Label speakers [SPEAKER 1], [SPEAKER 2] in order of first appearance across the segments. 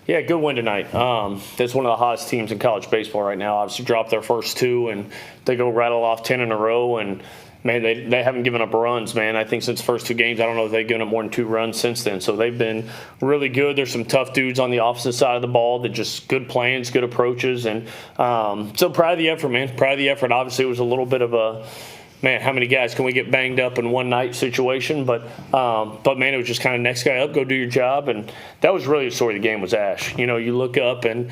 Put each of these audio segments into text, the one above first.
[SPEAKER 1] Yeah, good win tonight. That's one of the hottest teams in college baseball right now. Obviously dropped their first two, and they go rattle off 10 in a row. And, man, they haven't given up runs, man. I think since the first two games, I don't know if they've given up more than 2 runs since then. So they've been really good. There's some tough dudes on the opposite side of the ball that just good plans, good approaches. And so proud of the effort, man. Proud of the effort. Obviously, it was a little bit of a – man, how many guys can we get banged up in one night situation? But man, it was just kind of next guy up, go do your job. And that was really the story of the game was Ash. You look up and,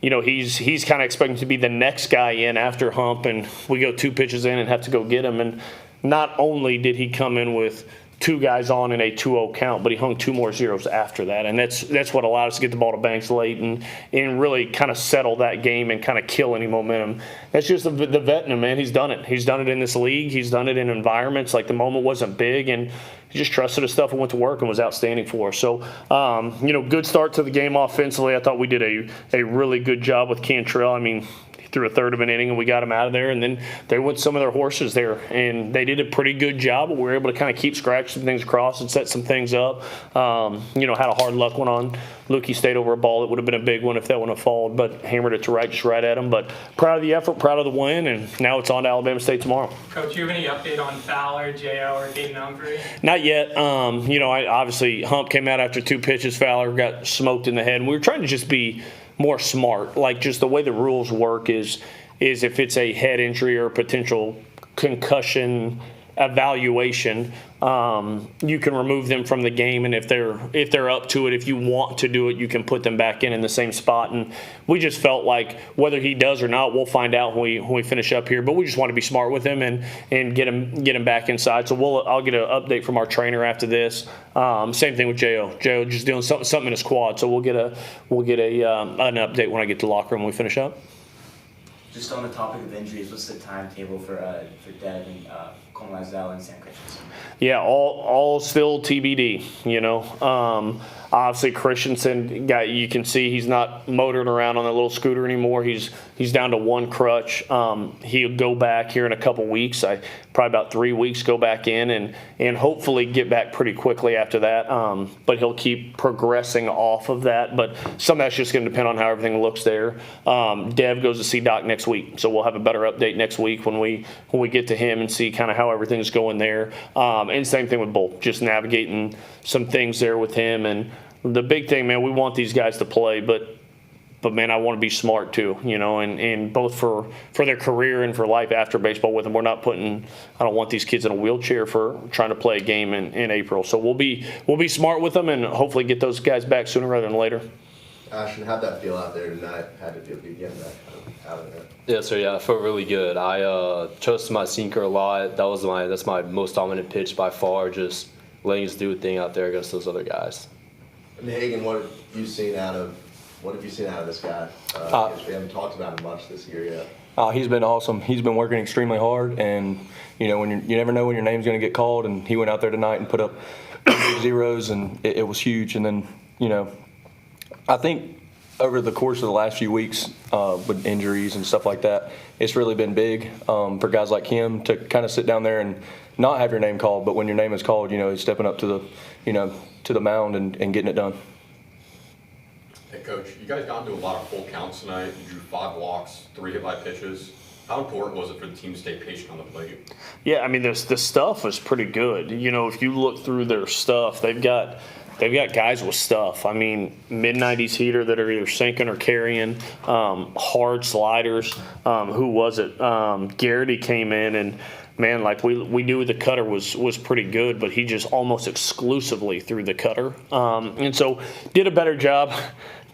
[SPEAKER 1] he's kind of expecting to be the next guy in after Hump, and we go 2 pitches in and have to go get him. And not only did he come in with 2 guys on in a 2-0 count, but he hung 2 more zeros after that. And that's what allowed us to get the ball to Banks late and really kind of settle that game and kind of kill any momentum. That's just the vet in him, man. He's done it. He's done it in this league. He's done it in environments. Like, the moment wasn't big, and he just trusted his stuff and went to work and was outstanding for us. So, good start to the game offensively. I thought we did a really good job with Cantrell. I mean, through a third of an inning, and we got them out of there. And then they went some of their horses there, and they did a pretty good job. But we were able to kind of keep scratching things across and set some things up. Had a hard luck one on Lukey, stayed over a ball that would have been a big one if that one had fallen, but hammered it to right, just right at him. But proud of the effort, proud of the win, and now it's on to Alabama State tomorrow.
[SPEAKER 2] Coach, you have any update on Fowler, J.O., or Caden Humphrey?
[SPEAKER 1] Not yet. Obviously Hump came out after 2 pitches. Fowler got smoked in the head, and we were trying to just be more smart. Like, just the way the rules work is if it's a head injury or potential concussion evaluation, you can remove them from the game, and if they're up to it, if you want to do it, you can put them back in the same spot. And we just felt like whether he does or not, we'll find out when we finish up here. But we just want to be smart with him and get him back inside. So I'll get an update from our trainer after this. Same thing with Jo. Jo just doing something in his quad. So we'll get an update when I get to the locker room when we finish up.
[SPEAKER 3] Just on the topic of injuries, what's the timetable for Dev and Coleman and Sam Christensen?
[SPEAKER 1] Yeah, all still TBD. Obviously Christensen, you can see he's not motoring around on that little scooter anymore. He's down to 1 crutch. He'll go back here in a couple weeks. Probably about 3 weeks, go back in and hopefully get back pretty quickly after that. But he'll keep progressing off of that. But some of that's just going to depend on how everything looks there. Dev goes to see Doc next week, so we'll have a better update next week when we get to him and see kind of how everything's going there. And same thing with Bull, just navigating some things there with him. And the big thing, man, we want these guys to play, but man, I want to be smart too, and both for their career and for life after baseball with them. I don't want these kids in a wheelchair for trying to play a game in April. So we'll be smart with them and hopefully get those guys back sooner rather than later.
[SPEAKER 4] Ashton, how'd that feel out there tonight? How'd it feel to get that out of there?
[SPEAKER 5] Yeah, so I felt really good. I trusted my sinker a lot. That's my most dominant pitch by far, just letting us do a thing out there against those other guys.
[SPEAKER 4] And Hagan, what have you seen out of this guy? We haven't talked about him much this year yet.
[SPEAKER 6] He's been awesome. He's been working extremely hard, and when you never know when your name's going to get called. And he went out there tonight and put up zeros, and it was huge. And then I think over the course of the last few weeks with injuries and stuff like that, it's really been big for guys like him to kind of sit down there and not have your name called, but when your name is called, he's stepping up to the mound and getting it done.
[SPEAKER 7] Hey, Coach, you guys got into a lot of full counts tonight. You drew 5 walks, 3 hit by pitches. How important was it for the team to stay patient on the plate?
[SPEAKER 1] Yeah, I mean, the stuff was pretty good. If you look through their stuff, they've got guys with stuff. I mean, mid-90s heater that are either sinking or carrying, hard sliders. Who was it? Garrity came in and, man, like we knew the cutter was pretty good, but he just almost exclusively threw the cutter. And so did a better job.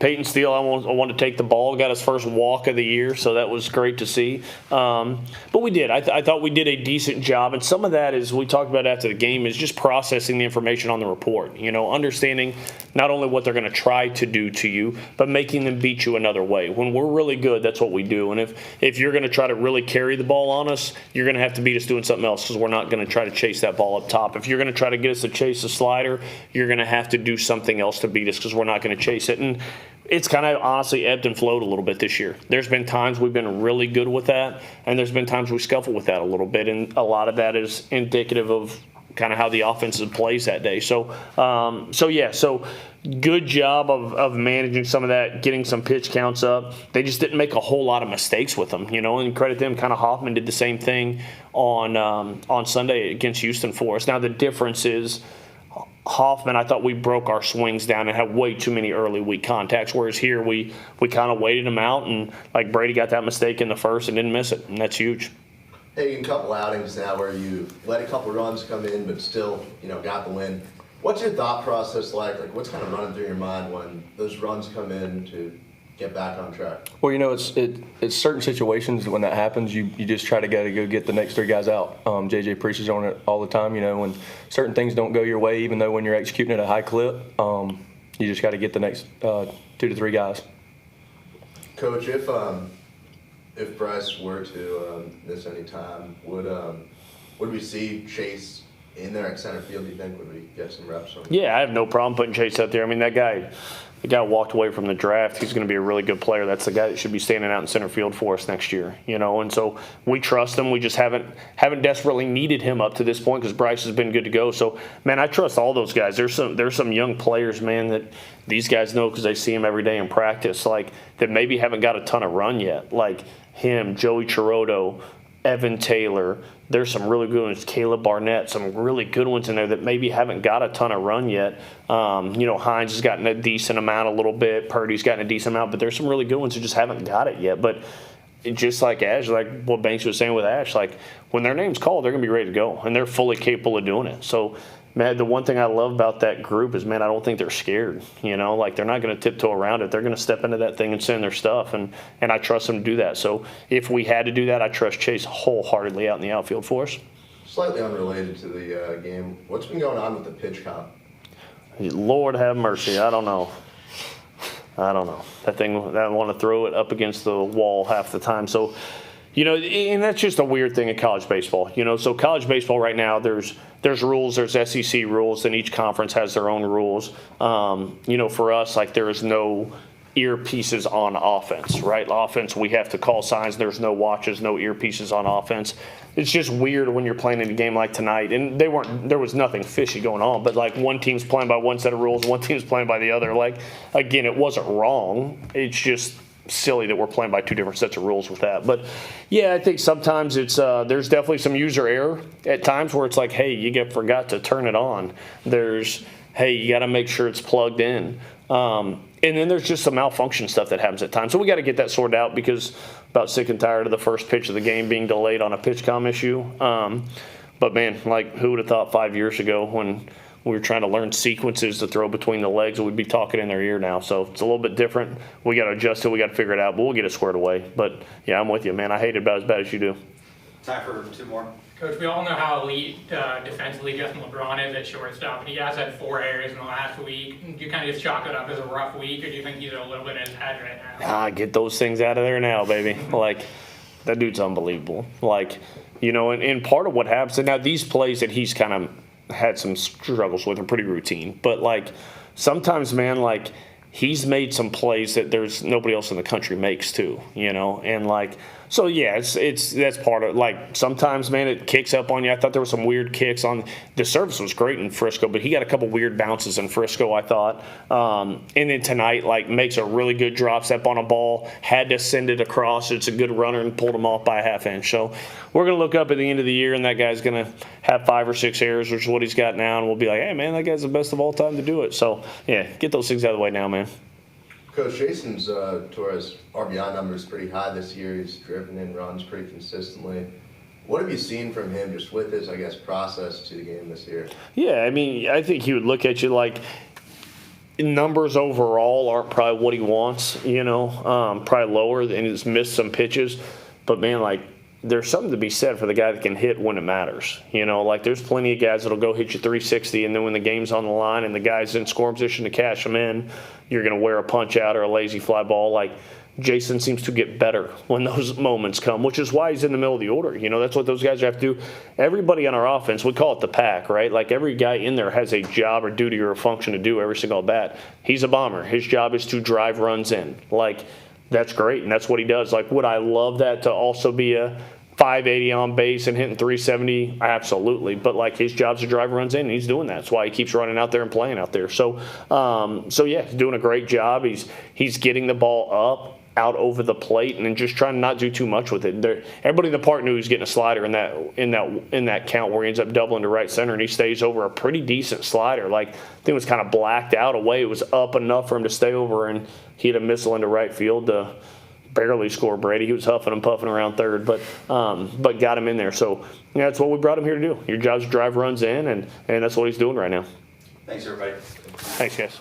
[SPEAKER 1] Peyton Steele, I wanted to take the ball, got his first walk of the year, so that was great to see. But we did. I thought we did a decent job, and some of that, is we talked about after the game, is just processing the information on the report. Understanding not only what they're going to try to do to you, but making them beat you another way. When we're really good, that's what we do. And if you're going to try to really carry the ball on us, you're going to have to beat us doing something else, because we're not going to try to chase that ball up top. If you're going to try to get us to chase the slider, you're going to have to do something else to beat us, because we're not going to chase it. And it's kind of honestly ebbed and flowed a little bit this year. There's been times we've been really good with that, and there's been times we scuffle with that a little bit, and a lot of that is indicative of kind of how the offense plays that day. So good job of managing some of that, getting some pitch counts up. They just didn't make a whole lot of mistakes with them, and credit them. Kind of Hoffman did the same thing on Sunday against Houston for us. Now the difference is Hoffman, I thought we broke our swings down and had way too many early weak contacts, whereas here we kind of waited them out, and like Brady got that mistake in the first and didn't miss it, and that's huge.
[SPEAKER 4] Hey, in a couple outings now where you let a couple runs come in but still, got the win. What's your thought process like? Like, what's kind of running through your mind when those runs come in to get back on track?
[SPEAKER 6] Well, it's certain situations when that happens, you just try to go get the next 3 guys out. JJ preaches on it all the time. When certain things don't go your way, even though when you're executing at a high clip, you just got to get the next 2 to 3 guys.
[SPEAKER 4] Coach, if Bryce were to miss any time, would we see Chase in there at center field? Do you think would we get some reps from him?
[SPEAKER 1] Yeah, I have no problem putting Chase out there. I mean, the guy walked away from the draft. He's going to be a really good player. That's the guy that should be standing out in center field for us next year, And so we trust him. We just haven't desperately needed him up to this point because Bryce has been good to go. So, man, I trust all those guys. There's some young players, man, that these guys know because they see him every day in practice, like that maybe haven't got a ton of run yet, like him, Joey Chirotto, Evan Taylor. There's some really good ones, Caleb Barnett, some really good ones in there that maybe haven't got a ton of run yet. Hines has gotten a decent amount a little bit. Purdy's gotten a decent amount, but there's some really good ones who just haven't got it yet. But just like Ash, like what Banks was saying with Ash, like when their name's called, they're going to be ready to go, and they're fully capable of doing it. So, man, the one thing I love about that group is, man, I don't think they're scared. Like they're not going to tiptoe around it. They're going to step into that thing and send their stuff, and I trust them to do that. So if we had to do that, I trust Chase wholeheartedly out in the outfield for us.
[SPEAKER 4] Slightly unrelated to the game, what's been going on with the pitch count?
[SPEAKER 1] Lord have mercy. I don't know. That thing, I want to throw it up against the wall half the time. So, and that's just a weird thing in college baseball. So college baseball right now, there's rules, there's SEC rules, and each conference has their own rules. For us, like there is no earpieces on offense, right? Offense, we have to call signs. There's no watches, no earpieces on offense. It's just weird when you're playing in a game like tonight, and there was nothing fishy going on, but like one team's playing by one set of rules, one team's playing by the other. Like, again, it wasn't wrong. It's just silly that we're playing by 2 different sets of rules with that. But yeah, I think sometimes it's there's definitely some user error at times where it's like, hey, you forgot to turn it on. Hey, you got to make sure it's plugged in. And then there's just some malfunction stuff that happens at times. So we got to get that sorted out because about sick and tired of the first pitch of the game being delayed on a pitch comm issue. But man, like who would have thought 5 years ago when we were trying to learn sequences to throw between the legs, we'd be talking in their ear now. So it's a little bit different. We got to adjust it. We got to figure it out, but we'll get it squared away. But yeah, I'm with you, man. I hate it about as bad as you do.
[SPEAKER 3] Time for 2 more.
[SPEAKER 2] Coach, we all know how elite defensively Justin LeBron is at shortstop, and he has had 4 errors in the last week. Do you kind of just chalk it up as a rough week, or do you think he's a little bit in his head right now?
[SPEAKER 1] Get those things out of there now, baby. Like, that dude's unbelievable. Like, and part of what happens, and now these plays that he's kind of had some struggles with are pretty routine. But, like, sometimes, man, like, he's made some plays that there's nobody else in the country makes too, and like, so yeah, that's part of, like, sometimes, man, it kicks up on you. I thought there were some weird kicks on the service was great in Frisco, but he got a couple weird bounces in Frisco, I thought. And then tonight, like, makes a really good drop step on a ball, had to send it across. It's a good runner and pulled him off by a half inch. So we're going to look up at the end of the year, and that guy's going to have 5 or 6 errors, which is what he's got now, and we'll be like, hey, man, that guy's the best of all time to do it. So, yeah, get those things out of the way now, man.
[SPEAKER 4] Coach, Jason's Torres RBI number is pretty high this year. He's driven in runs pretty consistently. What have you seen from him just with his, I guess, process to the game this year? Yeah,
[SPEAKER 1] I mean, I think he would look at you like numbers overall aren't probably what he wants, probably lower, and he's missed some pitches. But, man, like, there's something to be said for the guy that can hit when it matters. Like there's plenty of guys that'll go hit you 360, and then when the game's on the line and the guy's in scoring position to cash them in, you're going to wear a punch out or a lazy fly ball. Like Jason seems to get better when those moments come, which is why he's in the middle of the order. That's what those guys have to do. Everybody on our offense, we call it the pack, right? Like every guy in there has a job or duty or a function to do every single bat. He's a bomber. His job is to drive runs in. Like, that's great, and that's what he does. Like, would I love that to also be a 580 on base and hitting 370, absolutely. But like his job's to drive runs in, and he's doing that. That's why he keeps running out there and playing out there. So, yeah, he's doing a great job. He's getting the ball up, out over the plate, and then just trying to not do too much with it. Everybody in the park knew he was getting a slider in that count where he ends up doubling to right center, and he stays over a pretty decent slider. Like I think it was kind of blacked out away. It was up enough for him to stay over, and he had a missile into right field to barely score Brady. He was huffing and puffing around third, but got him in there. So yeah, that's what we brought him here to do. Your job's to drive runs in, and that's what he's doing right now.
[SPEAKER 3] Thanks, everybody.
[SPEAKER 1] Thanks, guys.